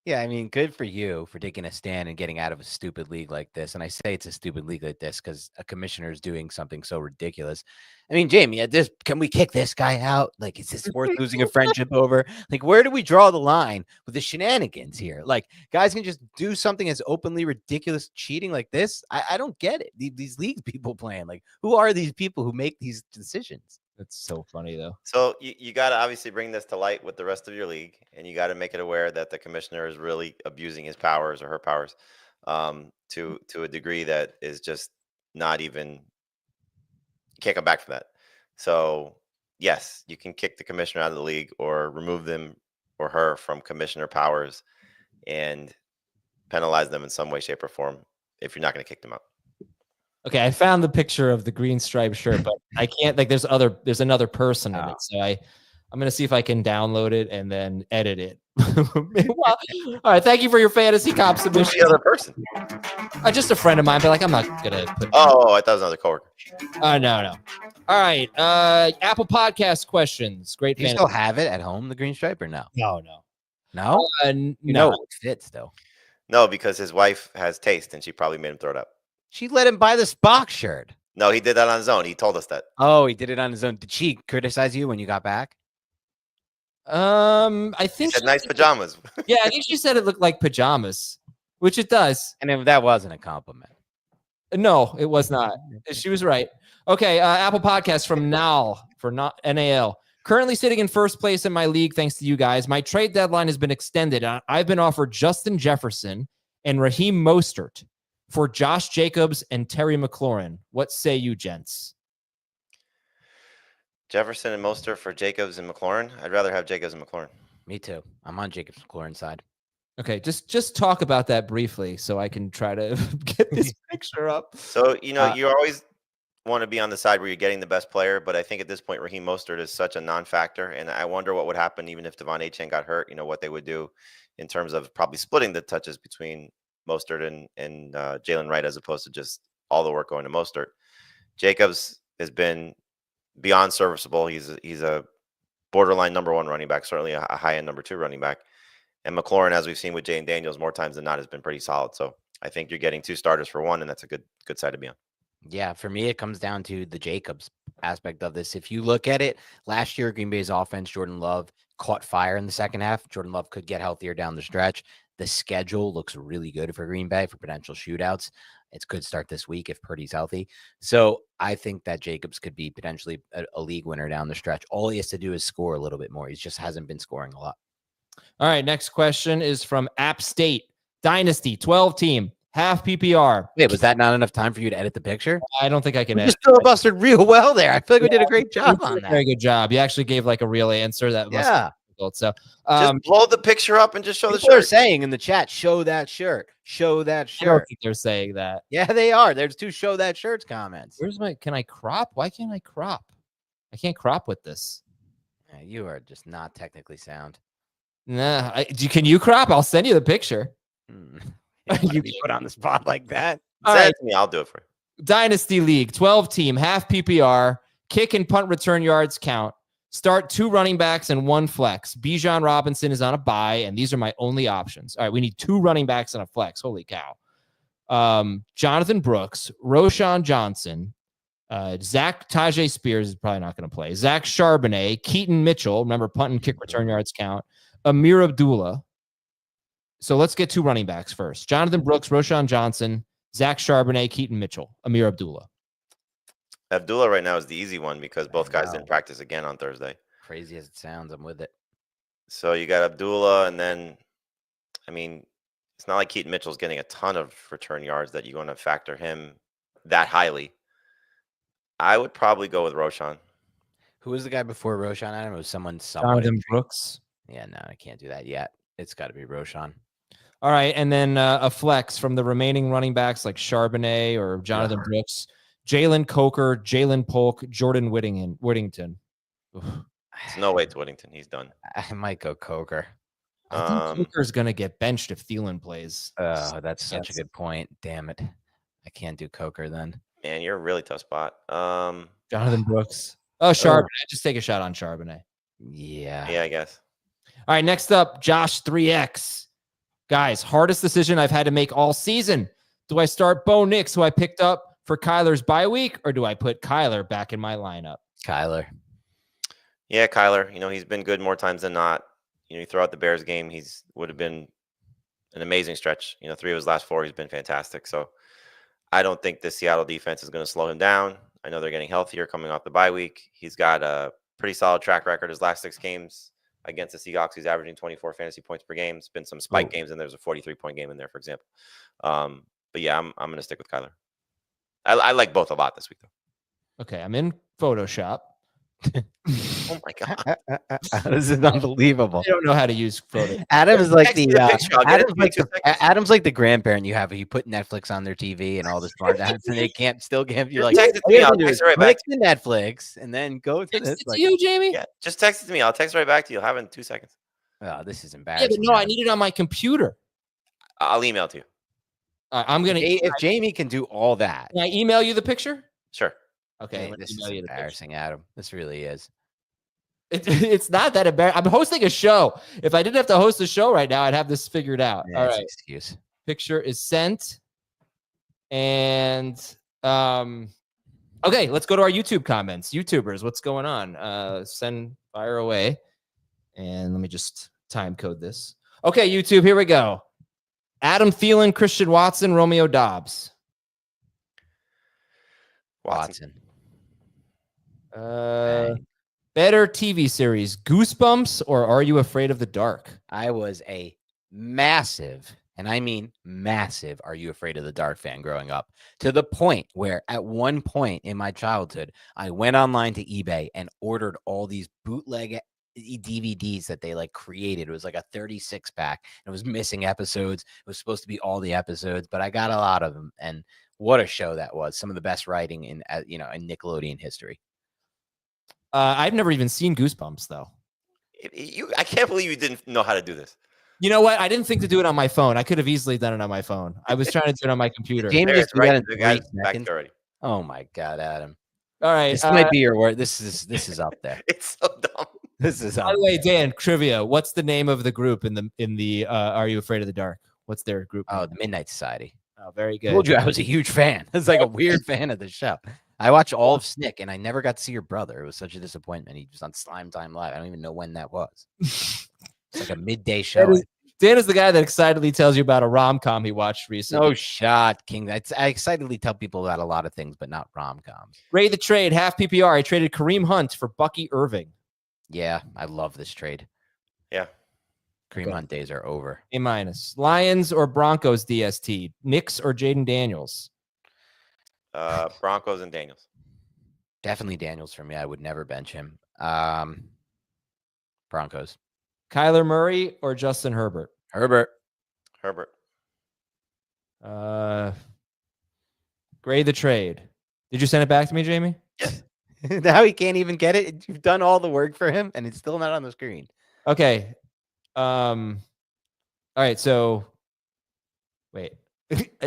Yeah, I mean, good for you for taking a stand and getting out of a stupid league like this. And I say it's a stupid league like this because a commissioner is doing something so ridiculous. I mean, Jamie, can we kick this guy out? Like, is this worth losing a friendship over? Like, where do we draw the line with the shenanigans here? Like, guys can just do something as openly ridiculous cheating like this. I don't get it. These league people playing, like, who are these people who make these decisions? That's so funny, though. So you got to obviously bring this to light with the rest of your league, and you got to make it aware that the commissioner is really abusing his powers or her powers to a degree that is just not even, you can't come back from that. So, yes, you can kick the commissioner out of the league or remove them or her from commissioner powers and penalize them in some way, shape, or form if you're not going to kick them out. Okay, I found the picture of the green striped shirt, but I can't, like, there's another person in it. So I'm going to see if I can download it and then edit it. Well, all right, thank you for your fantasy cop submission. The other person? Just a friend of mine, but like, I'm not going to put. Oh, I thought it was another coworker. No. All right, Apple Podcast questions. Great. Do you still have it at home, the green stripe, or no? No. No? No. It fits, though. No, because his wife has taste, and she probably made him throw it up. She let him buy the Spock shirt. No, he did that on his own. He told us that. Oh, he did it on his own. Did she criticize you when you got back? I think she said nice pajamas. Yeah, I think she said it looked like pajamas, which it does. And if that wasn't a compliment. No, it was not. She was right. Okay, Apple Podcast from Nal for NAL. Currently sitting in first place in my league, thanks to you guys. My trade deadline has been extended. I've been offered Justin Jefferson and Raheem Mostert for Josh Jacobs and Terry McLaurin. What say you, gents? Jefferson and Mostert for Jacobs and McLaurin. I'd rather have Jacobs and McLaurin. Me too. I'm on Jacobs McLaurin side. Okay, just talk about that briefly so I can try to get this picture up. So, you always want to be on the side where you're getting the best player, but I think at this point, Raheem Mostert is such a non-factor, and I wonder what would happen even if Devon Achane got hurt, what they would do in terms of probably splitting the touches between Mostert and Jalen Wright as opposed to just all the work going to Mostert. Jacobs has been beyond serviceable. He's a borderline number 1 running back, certainly a high end number 2 running back. And McLaurin, as we've seen with Jane Daniels more times than not, has been pretty solid. So I think you're getting 2 starters for 1, and that's a good side to be on. Yeah, for me, it comes down to the Jacobs aspect of this. If you look at it, last year, Green Bay's offense, Jordan Love caught fire in the second half. Jordan Love could get healthier down the stretch. The schedule looks really good for Green Bay for potential shootouts. It's good start this week if Purdy's healthy. So I think that Jacobs could be potentially a league winner down the stretch. All he has to do is score a little bit more. He just hasn't been scoring a lot. All right, next question is from App State. Dynasty, 12-team, half PPR. Wait, was that not enough time for you to edit the picture? I don't think I can We edit. just filibustered real well there. I feel like we did a great job on that. Very good job. You actually gave like a real answer. That must be difficult. So just blow the picture up and just show the people are shirt. saying in the chat, show that shirt. Show that I don't shirt. think they're saying that. Yeah, they are. There's 2 show that shirts comments. Can I crop? Why can't I crop? I can't crop with this. Yeah, you are just not technically sound. Nah, can you crop? I'll send you the picture. You be put on the spot like that. All Send right. it to me. I'll do it for you. Dynasty League, 12-team, half PPR, kick and punt return yards count. Start 2 running backs and 1 flex. Bijan Robinson is on a bye, and these are my only options. All right, we need 2 running backs and a flex. Holy cow. Jonathan Brooks, Roshan Johnson, Tajay Spears is probably not going to play. Zach Charbonnet, Keaton Mitchell, remember punt and kick return yards count. Amir Abdullah. So let's get 2 running backs first. Jonathan Brooks, Roshan Johnson, Zach Charbonnet, Keaton Mitchell, Amir Abdullah. Abdullah right now is the easy one because both guys didn't practice again on Thursday. Crazy as it sounds, I'm with it. So you got Abdullah, and then, I mean, it's not like Keaton Mitchell's getting a ton of return yards that you're going to factor him that highly. I would probably go with Roshan. Who was the guy before Roshan? Adam? It was someone. Jonathan Brooks. Yeah, no, I can't do that yet. It's got to be Roshan. All right, and then a flex from the remaining running backs like Charbonnet or Jonathan Brooks, Jalen Coker, Jalen Polk, Jordan Whittington. There's no way it's Whittington. He's done. I might go Coker. I think Coker's going to get benched if Thielen plays. Oh, that's such a good point. Damn it. I can't do Coker then. Man, you're a really tough spot. Jonathan Brooks. Oh, Charbonnet. Just take a shot on Charbonnet. Yeah. Yeah, I guess. All right, next up, Josh 3X. Guys, hardest decision I've had to make all season. Do I start Bo Nix, who I picked up for Kyler's bye week, or do I put Kyler back in my lineup? Kyler. Yeah, Kyler. He's been good more times than not. You throw out the Bears game, would have been an amazing stretch. 3 of his last 4, he's been fantastic. So I don't think the Seattle defense is going to slow him down. I know they're getting healthier coming off the bye week. He's got a pretty solid track record his last 6 games. Against the Seahawks, he's averaging 24 fantasy points per game. It's been some spike games, and there's a 43-point game in there, for example. But yeah, I'm going to stick with Kyler. I like both a lot this week, though. Okay, I'm in Photoshop. Oh my god, this is unbelievable. I don't know how to use Photoshop. Adam's like Adam's like the grandparent you have. You put Netflix on their TV and all the smart apps, and they can't still give you like text it to me. I'll text it right back. Click the Netflix and then go to this. To you, Jamie? Yeah, just text it to me. I'll text it right back to you. I'll have it in 2 seconds. Oh, this is Yeah, embarrassing. but no, I need it on my computer. I'll email it to you. I'm gonna. If Jamie can do all that, Can I email you the picture? Sure. Okay, this is embarrassing, Adam. This really is. It's not that embarrassing. I'm hosting a show. If I didn't have to host a show right now, I'd have this figured out. Yeah, all right. Excuse. Picture is sent. And okay, let's go to our YouTube comments. YouTubers, what's going on? Fire away. And let me just time code this. Okay, YouTube, here we go. Adam Thielen, Christian Watson, Romeo Dobbs. Watson. Better TV series, Goosebumps or Are You Afraid of the Dark? I was a massive, and I mean massive, Are You Afraid of the Dark fan growing up, to the point where at one point in my childhood, I went online to eBay and ordered all these bootleg DVDs that they created. It was like a 36 pack. It was missing episodes. It was supposed to be all the episodes, but I got a lot of them. And what a show that was. Some of the best writing in Nickelodeon history. I've never even seen Goosebumps, though. I can't believe you didn't know how to do this. You know what? I didn't think to do it on my phone. I could have easily done it on my phone. I was trying to do it on my computer. Jamie There, just right, got the guy's in 3 back seconds. there already. Oh my God, Adam. All right. This might be your word. This is up there. It's so dumb. This is By up the way, there. Dan, trivia. What's the name of the group in the Are You Afraid of the Dark? What's their group? Oh, name? the Midnight Society. Oh, very I good. told you I was a huge fan. It's like a weird fan of the show. I watched all of Snick, and I never got to see your brother. It was such a disappointment. He was on Slime Time Live. I don't even know when that was. It's like a midday show. Dan is the guy that excitedly tells you about a rom-com he watched recently. No shot, King. I excitedly tell people about a lot of things, but not rom-coms. Ray the trade, half PPR. I traded Kareem Hunt for Bucky Irving. Yeah, I love this trade. Yeah. Kareem Hunt days are over. A-. Lions or Broncos DST? Knicks or Jaden Daniels? Broncos and Daniels. Definitely Daniels for me. I would never bench him. Broncos. Kyler Murray or Justin Herbert? Herbert. Grade the trade. Did you send it back to me, Jamie? Now he can't even get it. You've done all the work for him, and it's still not on the screen. Okay. All right. So, wait,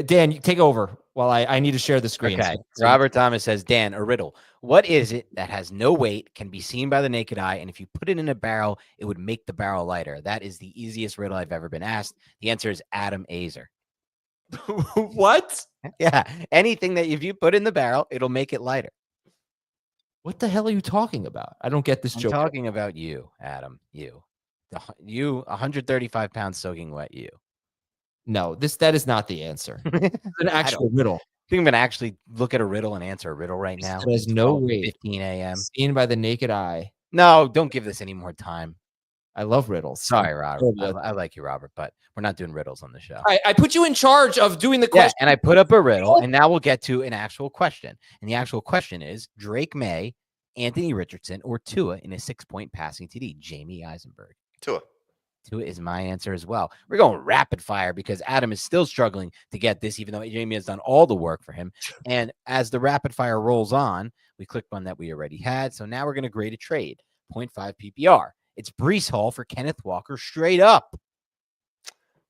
Dan, you take over while I need to share the screen. Okay. So- Robert Thomas says, Dan, a riddle. What is it that has no weight, can be seen by the naked eye, and if you put it in a barrel, it would make the barrel lighter? That is the easiest riddle I've ever been asked. The answer is Adam Azer. What? Yeah. Anything that if you put in the barrel, it'll make it lighter. What the hell are you talking about? I don't get this I'm joke. talking about you, Adam. You. You, 135 pounds soaking wet, you. No, that is not the answer. It's an actual riddle. I think I'm going to actually look at a riddle and answer a riddle right now. It has no weight. 15 a.m. Seen by the naked eye. No, don't give this any more time. I love riddles. Sorry, Robert. I like you, Robert, but we're not doing riddles on the show. I put you in charge of doing the Yeah, question. and I put up a riddle, and now we'll get to an actual question. And the actual question is Drake May, Anthony Richardson, or Tua in a 6-point passing TD? Jamie Eisenberg. Tua. Tua is my answer as well. We're going rapid fire because Adam is still struggling to get this, even though Jamie has done all the work for him. And as the rapid fire rolls on, we clicked one that we already had. So now we're going to grade a trade. 0.5 PPR. It's Breece Hall for Kenneth Walker straight up.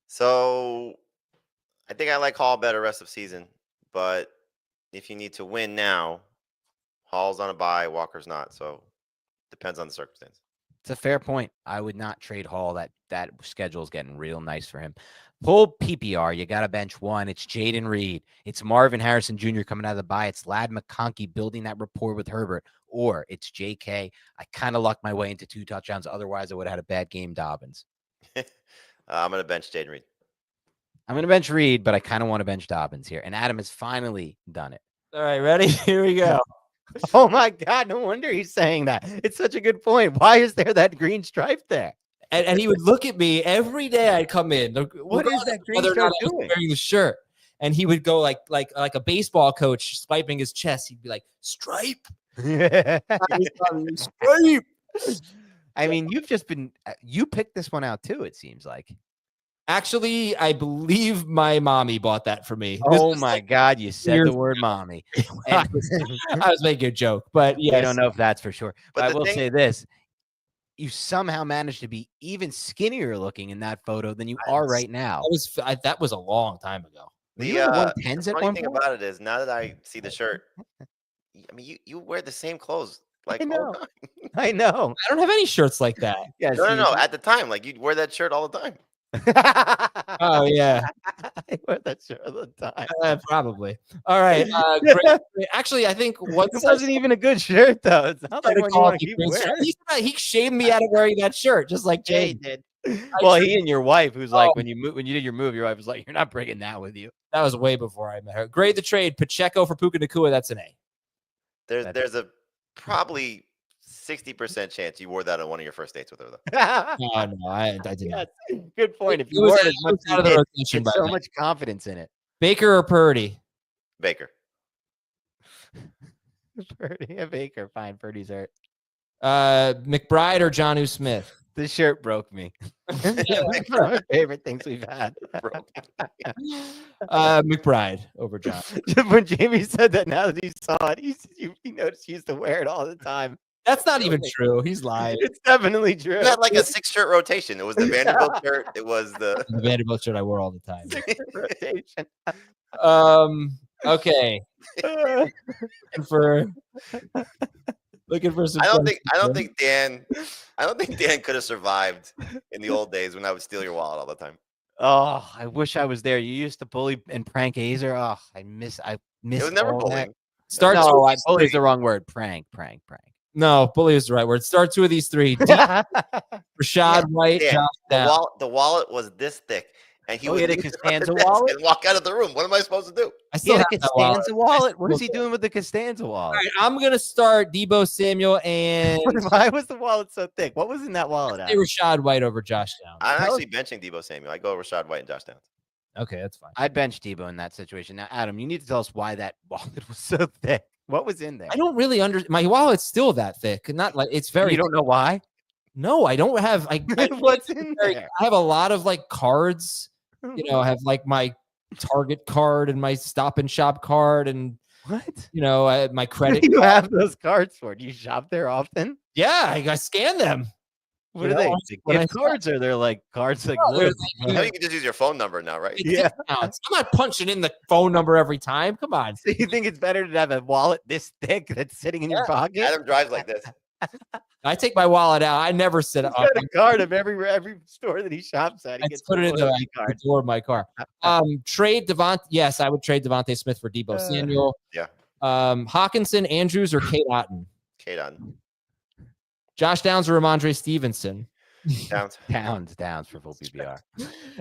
So I think I like Hall better rest of season, but if you need to win now, Hall's on a bye, Walker's not. So depends on the circumstance. It's a fair point. I would not trade Hall. That schedule is getting real nice for him. Pull PPR. You got to bench one. It's Jaden Reed. It's Marvin Harrison Jr. coming out of the bye. It's Lad McConkey building that rapport with Herbert. Or it's JK. I kind of lucked my way into 2 touchdowns. Otherwise, I would have had a bad game, Dobbins. I'm going to bench Jaden Reed. I'm going to bench Reed, but I kind of want to bench Dobbins here. And Adam has finally done it. All right, ready? Here we go. Oh, my God. No wonder he's saying that. It's such a good point. Why is there that green stripe there? And he would look at me every day. I'd come in. What is that green whether or not stripe I was doing? wearing the shirt, and he would go like a baseball coach swiping his chest. He'd be like, "Stripe, stripe." I mean, you've just been you picked this one out too, it seems like. Actually, I believe my mommy bought that for me. This Oh was my like God, you said years the word mommy. I And was making a joke, but I yeah, don't know if that's for sure. But But I the will thing- say this. You somehow managed to be even skinnier looking in that photo than you are right now. that was a long time ago. Were you in the 110s The at funny one thing point? about it is now that I see the shirt, I mean, you wear the same clothes like I all know. the time. I know. I don't have any shirts like that. Yes, No. At the time, like you'd wear that shirt all the time. Oh yeah, I wear that shirt all the time. probably. All right. Great. Actually, I think It once wasn't even a good shirt though. It's not like started one you calling want to it keep green wearing. stripe, he shamed me out of wearing that shirt, just like Yeah, he Jay. did. Well, should- he and your wife, who's like Oh. when you did your move, your wife was like, "You're not bringing that with you." That was way before I met her. Grade the trade. Pacheco for Puka Nacua. That's an A. There's a probably 60% chance you wore that on one of your first dates with her, though. Oh, no, I did not. Yes, good point. If It you was wore out- it as much out as of the you did, rotation it's by so then. much confidence in it. Baker or Purdy? Baker. Purdy, a Baker, fine. Purdy's hurt. McBride or Jonnu Smith? This shirt broke me. It's one of my favorite things we've had. McBride over John. When Jamie said that, now that he saw it, he noticed he used to wear it all the time. That's not even true. He's lying. It's definitely true. You had like a 6-shirt rotation. It was the Vanderbilt shirt. It was the The Vanderbilt shirt I wore all the time. rotation. Okay. looking for some. I don't think Dan could have survived in the old days when I would steal your wallet all the time. Oh, I wish I was there. You used to bully and prank Azer. Oh, I miss. It was never all bullying. Start that. two No, of these bully is three. the wrong word. Prank. No, bully is the right word. Start two of these three. Rashad White, Dan, Josh Downs. the wallet was this thick, and he Oh, would he had a leave it on the Costanza desk wallet? and walk out of the room. What am I supposed to do? I He still had have a that wallet. Costanza wallet. What is he doing with the Costanza All wallet? right, I'm gonna start Debo Samuel and Why was the wallet so thick? What was in that wallet? say Rashad White over Josh Downs. I'm actually benching Debo Samuel. I go Rashad White and Josh Downs. Okay, that's fine. I'd bench Debo in that situation. Now, Adam, you need to tell us why that wallet was so thick. What was in there? I don't really my wallet's still that thick. Not like it's very. You don't know why? No, I don't have. What's in there? I have a lot of like cards. You know, I have like my Target card and my Stop and Shop card, and What? you know, my What credit. do you have those cards for? Do you shop there often? Yeah, I scan them. What You are they? know, The when I gift cards, or they're like cards like No, they're this? Now you can just use your phone number now, right? Yeah. Discounts. I'm not punching in the phone number every time. Come on. So you think it's better to have a wallet this thick that's sitting in your pocket? Adam drives like this. I take my wallet out. I never sit He's up. got a card of every store that he shops at. He I gets just put it in loyalty the cards. door of my car. Trade Devontae. Yes, I would trade Devontae Smith for Debo Samuel. Yeah. Hawkinson, Andrews, or Kate Otten. Kate on Josh Downs or Ramondre Stevenson. Downs. Downs for full PPR.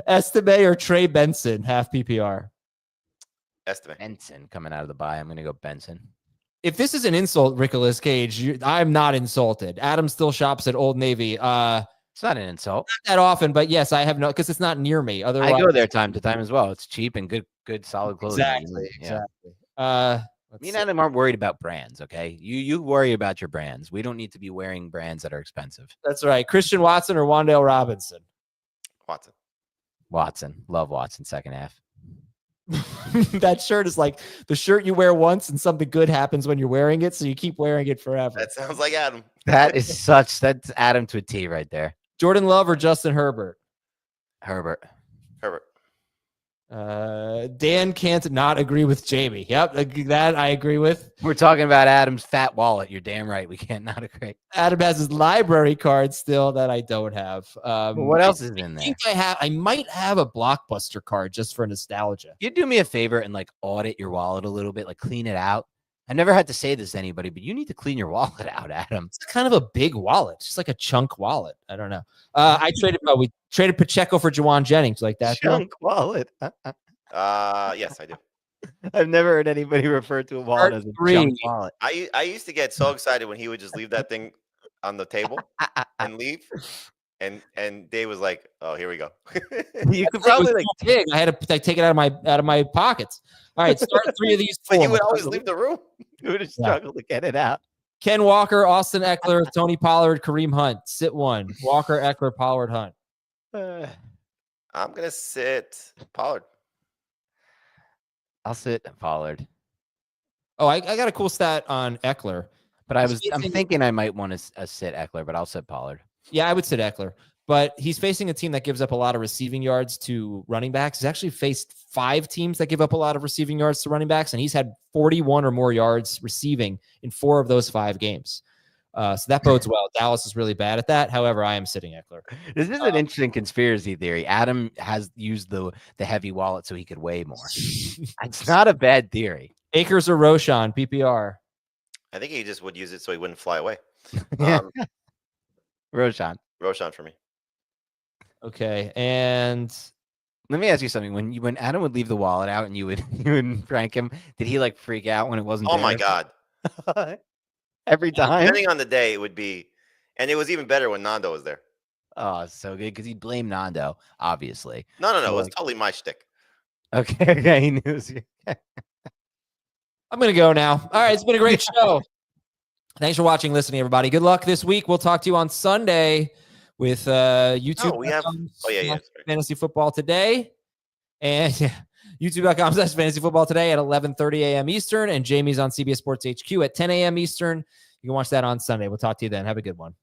Estime or Trey Benson, half PPR. Estimate. Benson coming out of the bye. I'm going to go Benson. If this is an insult, Nicolas Cage, I'm not insulted. Adam still shops at Old Navy. It's not an insult. Not that often, but yes, I have no because it's not near me. Otherwise, I go there time to time as well. It's cheap and good, solid clothing. Exactly. Yeah. Exactly. Me and Adam aren't worried about brands, okay? You worry about your brands. We don't need to be wearing brands that are expensive. That's right. Christian Watson or Wan'Dale Robinson. Watson. Love Watson second half. That shirt is like the shirt you wear once and something good happens when you're wearing it, so you keep wearing it forever. That sounds like Adam. That's Adam to a T right there. Jordan Love or Justin Herbert. Herbert. Dan can't not agree with Jamie. Yep, that I agree with. We're talking about Adam's fat wallet. You're damn right. We can't not agree. Adam has his library card still that I don't have. What else is in I there? think I might have a Blockbuster card just for nostalgia. You do me a favor and like audit your wallet a little bit, like clean it out. I've never had to say this to anybody, but you need to clean your wallet out, Adam. It's kind of a big wallet, just like a chunk wallet. I don't know. We traded Pacheco for Jawan Jennings, like that. Chunk wallet. Yes, I do. I've never heard anybody refer to a wallet as a chunk wallet. I used to get so excited when he would just leave that thing on the table and leave. And Dave was like, "Oh, here we go." You could probably like big. I had to take it out of my pockets. All right, start 3 of these. But four. you would always leave the room. you would have struggled to get it out. Ken Walker, Austin Eckler, Tony Pollard, Kareem Hunt. Sit 1. Walker, Eckler, Pollard, Hunt. I'm gonna sit Pollard. I'll sit Pollard. Oh, I got a cool stat on Eckler. But I'm thinking I might want to sit Eckler, but I'll sit Pollard. Yeah, I would sit Eckler. But he's facing a team that gives up a lot of receiving yards to running backs. He's actually faced 5 teams that give up a lot of receiving yards to running backs, and he's had 41 or more yards receiving in 4 of those 5 games. So that bodes well. Dallas is really bad at that. However, I am sitting Eckler. This is an interesting conspiracy theory. Adam has used the heavy wallet so he could weigh more. It's not a bad theory. Akers or Roshan, PPR. I think he just would use it so he wouldn't fly away. Yeah. Roshan for me. Okay, and let me ask you something. When Adam would leave the wallet out and you would prank him, did he like freak out when it wasn't? Oh there? my God! Every time. Depending on the day, it would be, and it was even better when Nando was there. Oh, so good because he blamed Nando, obviously. No, So, it was like- totally my shtick. Okay, he knew. It was I'm going to go now. All right, it's been a great show. Thanks for watching, listening, everybody. Good luck this week. We'll talk to you on Sunday with YouTube. We have. Oh yeah. Sorry. Fantasy Football Today. And YouTube.com/Fantasy Football Today at 11:30 a.m. Eastern. And Jamie's on CBS Sports HQ at 10 a.m. Eastern. You can watch that on Sunday. We'll talk to you then. Have a good one.